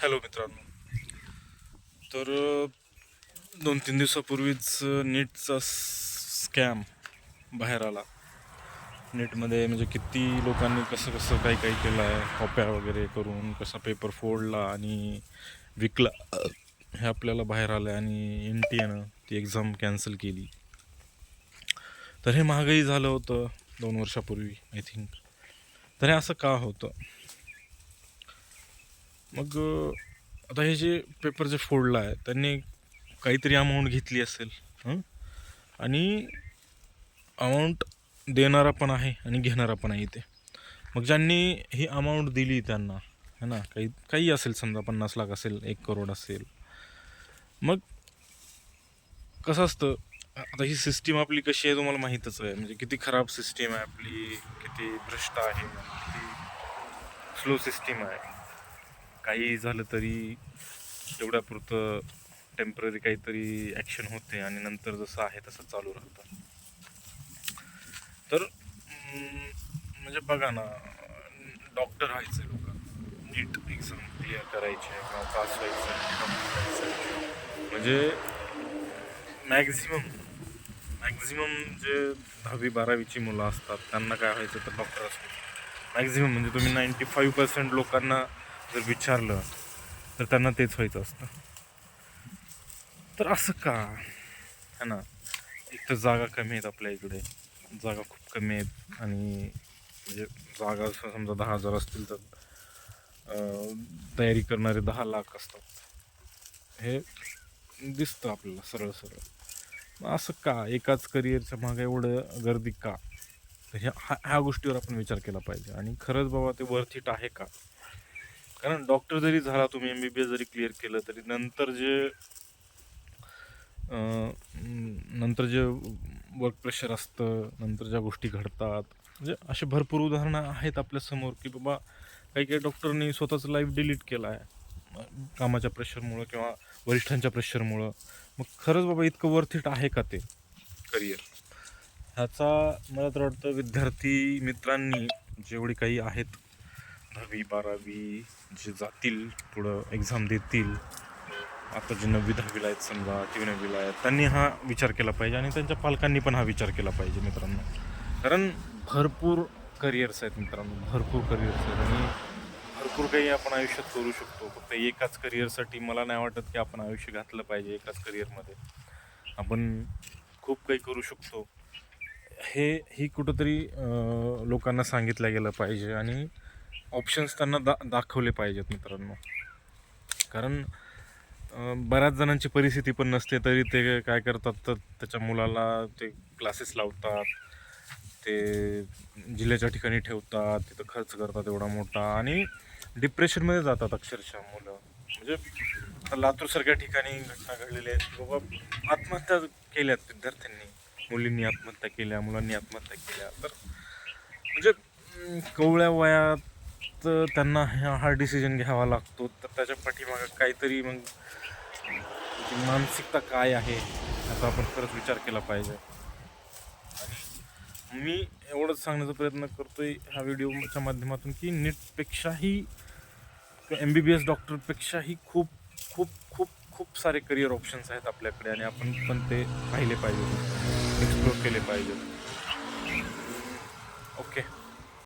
Hello मित्रांनो. तर 2-3 दिवसापूर्वीच नीटचा scam बाहेर आला. नीटमध्ये म्हणजे किती लोकांनी कसं कसं काही काही केलं आहे, कॉप्या वगैरे करून कसा पेपर फोडला आणि विकला, हे आपल्याला बाहेर आलं आहे. आणि NTAनं ती एक्झाम कॅन्सल केली. तर हे महागाई झालं होतं 2 वर्षापूर्वी आय थिंक. तर हे असं का होतं? मग आता हे जे पेपर जे फोडला आहे त्यांनी काहीतरी अमाऊंट घेतली असेल. आणि अमाऊंट देणारा पण आहे आणि घेणारा पण आहे इथे. मग ज्यांनी ही अमाऊंट दिली त्यांना, है ना, काही काही असेल, समजा 50 लाख असेल, 1 करोड असेल. मग कसं असतं, आता ही सिस्टीम आपली कशी आहे तुम्हाला माहीतच आहे. म्हणजे किती खराब सिस्टीम आहे आपली, किती भ्रष्ट आहे, किती स्लो सिस्टीम आहे. काही झालं तरी तेवढ्यापुरतं टेम्पररी काहीतरी ॲक्शन होते आणि नंतर जसं आहे तसं चालू राहतं. तर म्हणजे बघा ना, डॉक्टर व्हायचं लोक, नीट एक्झाम क्लिअर करायचे किंवा पास व्हायचं, म्हणजे मॅक्झिमम जे 10वी-12वीची मुलं असतात त्यांना काय व्हायचं तर डॉक्टर असतो. मॅक्झिमम म्हणजे तुम्ही 95% लोकांना जर विचारलं तर त्यांना तेच व्हायचं असतं. तर असं का, है ना? एक तर जागा कमी आहेत आपल्या इकडे, जागा खूप कमी आहेत. आणि म्हणजे जागा समजा 10,000 असतील तर तयारी करणारे 10 लाख असतात. हे दिसतं आपल्याला सरळ सरळ. मग असं का, एकाच करिअरच्या मागे एवढं गर्दी का? तर ह्या गोष्टीवर आपण विचार केला पाहिजे. आणि खरंच बाबा ते वर्थ इट आहे का? कारण डॉक्टर जरी झाला, तुम्ही MBBS जरी क्लिअर केलं तरी नंतर जे वर्क प्रेशर असतं, नंतर ज्या गोष्टी घडतात, म्हणजे असे भरपूर उदाहरणं आहेत आपल्यासमोर की बाबा काही काही डॉक्टरनी स्वतःचं लाईफ डिलीट केलं आहे कामाच्या प्रेशरमुळं किंवा वरिष्ठांच्या प्रेशरमुळं. मग खरंच बाबा इतकं वर्थ इट आहे का ते करिअर? ह्याचा मला तर वाटतं विद्यार्थी मित्रांनी, जेवढे काही आहेत 10वी-12वी जे जातील पुढं एक्झाम देतील, आता जे 9वी-10वीला आहेत, समजा 8वी-9वीला आहेत, त्यांनी हा विचार केला पाहिजे आणि त्यांच्या पालकांनी पण हा विचार केला पाहिजे मित्रांनो. कारण भरपूर करिअर्स आहेत मित्रांनो, भरपूर करिअर्स आहेत आणि भरपूर काही आपण आयुष्यात करू शकतो. फक्त एकाच करिअरसाठी मला नाही वाटत की आपण आयुष्य घातलं पाहिजे एकाच करिअरमध्ये. आपण खूप काही करू शकतो, ही कुठंतरी लोकांना सांगितलं गेलं पाहिजे आणि ऑप्शन्स त्यांना दाखवले पाहिजेत मित्रांनो. कारण बऱ्याच जणांची परिस्थिती पण नसते, तरी ते काय करतात तर त्याच्या मुलाला ते क्लासेस लावतात, ते जिल्ह्याच्या ठिकाणी ठेवतात, तिथं खर्च करतात एवढा मोठा आणि डिप्रेशनमध्ये जातात अक्षरशः मुलं. म्हणजे लातूरसारख्या ठिकाणी घटना घडलेल्या आहेत की बाबा आत्महत्या केल्यात विद्यार्थ्यांनी, मुलींनी आत्महत्या केल्या, मुलांनी आत्महत्या केल्या. तर म्हणजे कवळ्या वयात त्यांना हा डिसिजन घ्यावा लागतो. तर त्याच्या पाठीमागं काहीतरी मग मानसिकता काय आहे याचा आपण खरंच विचार केला पाहिजे. आणि मी एवढंच सांगण्याचा प्रयत्न करतोय ह्या व्हिडिओच्या माध्यमातून की नीटपेक्षाही किंवा MBBS डॉक्टरपेक्षाही खूप खूप खूप खूप सारे करिअर ऑप्शन्स आहेत आपल्याकडे आणि आपण पण ते पाहिले पाहिजेत, एक्सप्लोर केले पाहिजेत.